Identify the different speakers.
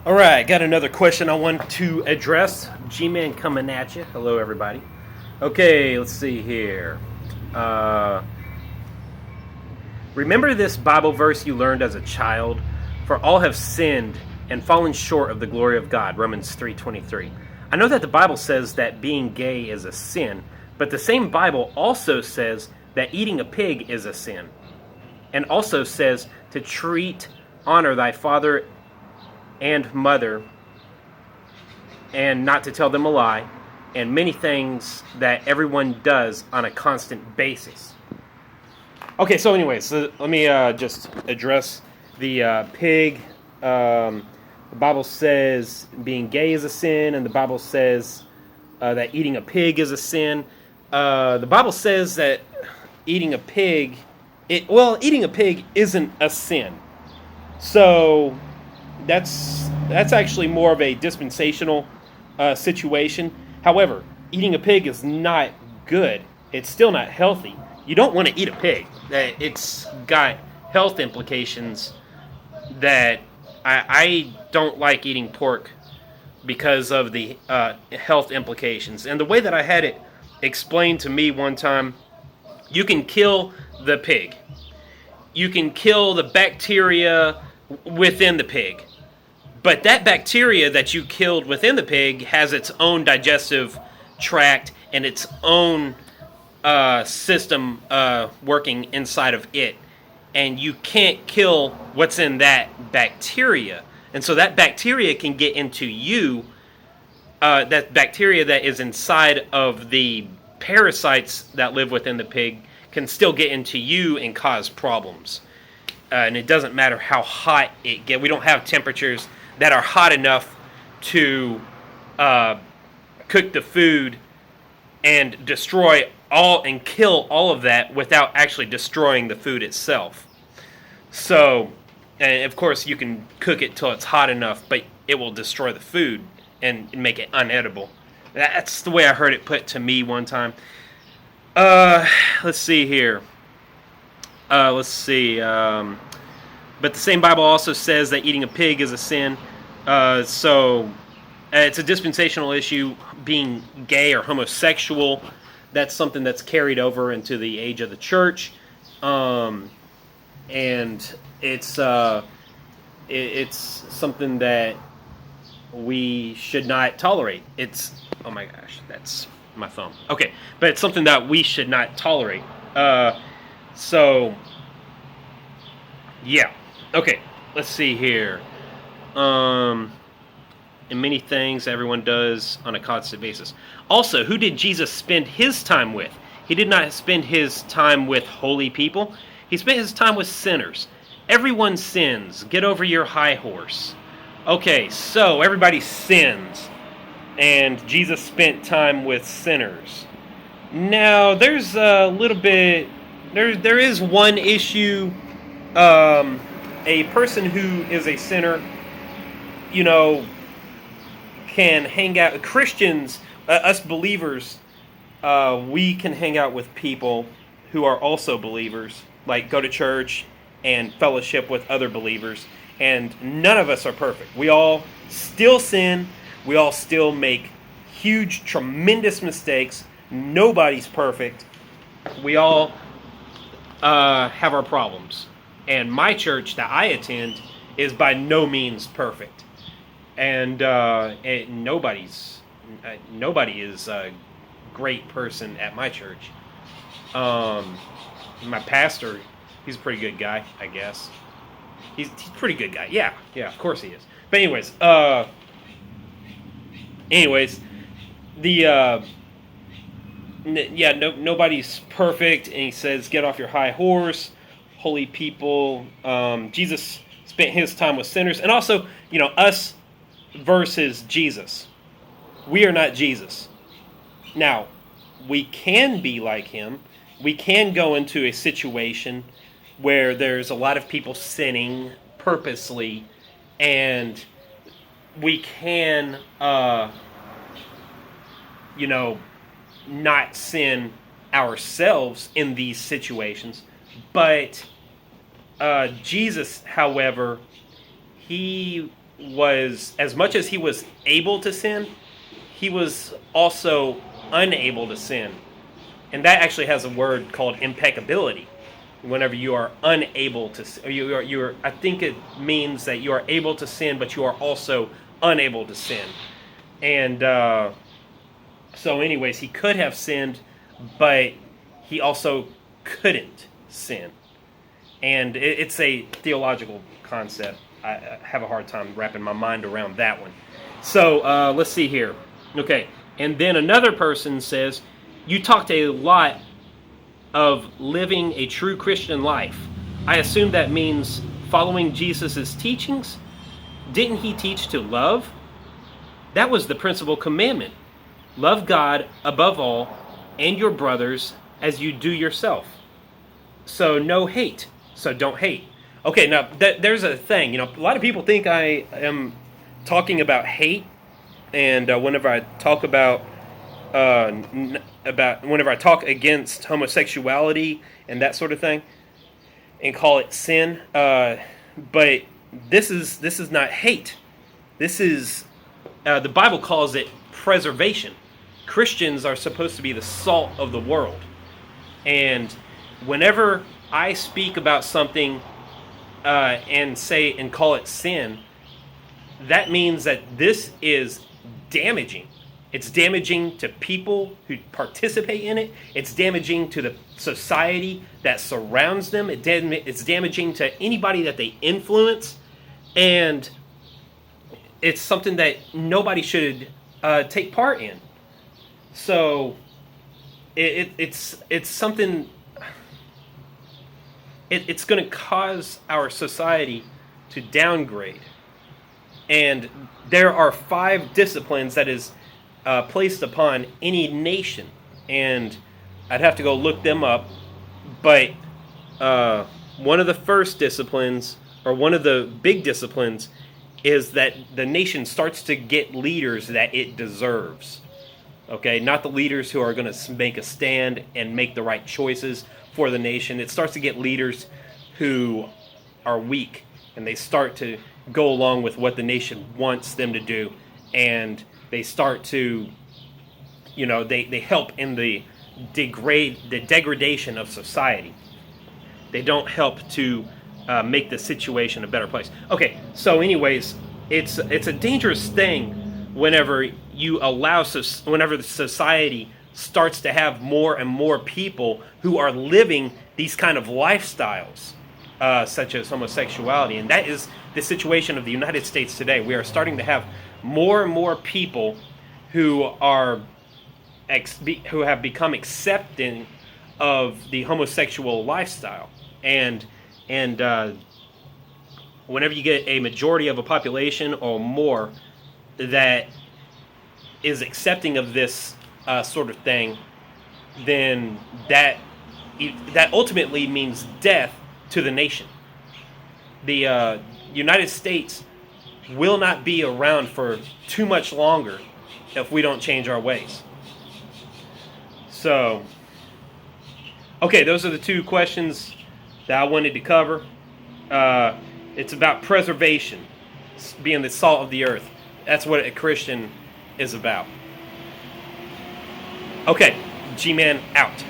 Speaker 1: All right, got another question I want to address. G-Man coming at you. Hello, everybody. Okay, let's see here. Uh, Remember this Bible verse you learned as a child? For all have sinned and fallen short of the glory of God. Romans 3:23. I know that the Bible says that being gay is a sin, but the same Bible also says that eating a pig is a sin, and also says to honor thy father and mother, and not to tell them a lie, and many things that everyone does on a constant basis. Okay, so anyways, so let me just address the pig. The Bible says being gay is a sin, and the Bible says that eating a pig is a sin. The Bible says that eating a pig, eating a pig isn't a sin. So that's actually more of a dispensational situation. However, eating a pig is not good. It's still not healthy. You don't want to eat a pig. It's got health implications that I don't like eating pork because of the health implications. And the way that I had it explained to me one time, you can kill the pig. You can kill the bacteria within the pig. But that bacteria that you killed within the pig has its own digestive tract and its own system working inside of it. And you can't kill what's in that bacteria. And so that bacteria can get into you. That bacteria that is inside of the parasites that live within the pig can still get into you and cause problems. And it doesn't matter how hot it gets. We don't have temperatures that are hot enough to cook the food and destroy all and kill all of that without actually destroying the food itself. So, and of course you can cook it till it's hot enough, but it will destroy the food and make it unedible. That's the way I heard it put to me one time. Let's see here. But the same Bible also says that eating a pig is a sin. So it's a dispensational issue. Being gay or homosexual, that's something that's carried over into the age of the church. And it's something that we should not tolerate. Oh my gosh, that's my phone. Okay, but it's something that we should not tolerate. So, yeah. Okay, let's see here. And many things everyone does on a constant basis. Also, who did Jesus spend his time with? He did not spend his time with holy people. He spent his time with sinners. Everyone sins. Get over your high horse. Okay, so everybody sins. And Jesus spent time with sinners. Now, there's a little bit... There is one issue. A person who is a sinner, can hang out. Christians, us believers, we can hang out with people who are also believers, like go to church and fellowship with other believers. And none of us are perfect. We all still sin. We all still make huge, tremendous mistakes. Nobody's perfect. We all have our problems. And my church that I attend is by no means perfect. And nobody is a great person at my church. My pastor, he's a pretty good guy, I guess. He's a pretty good guy. Yeah, of course he is. But nobody's perfect. And he says, get off your high horse, holy people. Jesus spent his time with sinners. And also, us versus Jesus. We are not Jesus. Now, we can be like him. We can go into a situation where there's a lot of people sinning purposely, and we can, not sin ourselves in these situations. But Jesus, however, he was, as much as he was able to sin, he was also unable to sin. And that actually has a word called impeccability. Whenever you are unable to, I think it means that you are able to sin, but you are also unable to sin. And so anyways, he could have sinned, but he also couldn't sin. And it's a theological concept. I have a hard time wrapping my mind around that one. So let's see here. Okay, and then another person says, you talked a lot of living a true Christian life. I assume that means following Jesus' teachings. Didn't he teach to love? That was the principal commandment. Love God above all and your brothers as you do yourself. So no hate. So don't hate. Okay, now there's a thing. A lot of people think I am talking about hate, and whenever I talk about whenever I talk against homosexuality and that sort of thing, and call it sin. But this is not hate. This is the Bible calls it preservation. Christians are supposed to be the salt of the world, and whenever I speak about something and call it sin, that means that this is damaging. It's damaging to people who participate in it. It's damaging to the society that surrounds them. It's damaging to anybody that they influence. And it's something that nobody should take part in. So it's something... It's going to cause our society to downgrade. And there are 5 disciplines that is placed upon any nation. And I'd have to go look them up. But one of the first disciplines, or one of the big disciplines, is that the nation starts to get leaders that it deserves. Okay, not the leaders who are going to make a stand and make the right choices for the nation. It starts to get leaders who are weak, and they start to go along with what the nation wants them to do, and they start to, they help in the degradation of society. They don't help to make the situation a better place. Okay, so anyways, it's a dangerous thing whenever you allow, whenever the society starts to have more and more people who are living these kind of lifestyles, such as homosexuality. And that is the situation of the United States today. We are starting to have more and more people who are who have become accepting of the homosexual lifestyle. And whenever you get a majority of a population or more that is accepting of this sort of thing, then that ultimately means death to the nation. The United States will not be around for too much longer if we don't change our ways. So, okay, those are the 2 questions that I wanted to cover. It's about preservation, being the salt of the earth. That's what a Christian is about. Okay, G-Man out.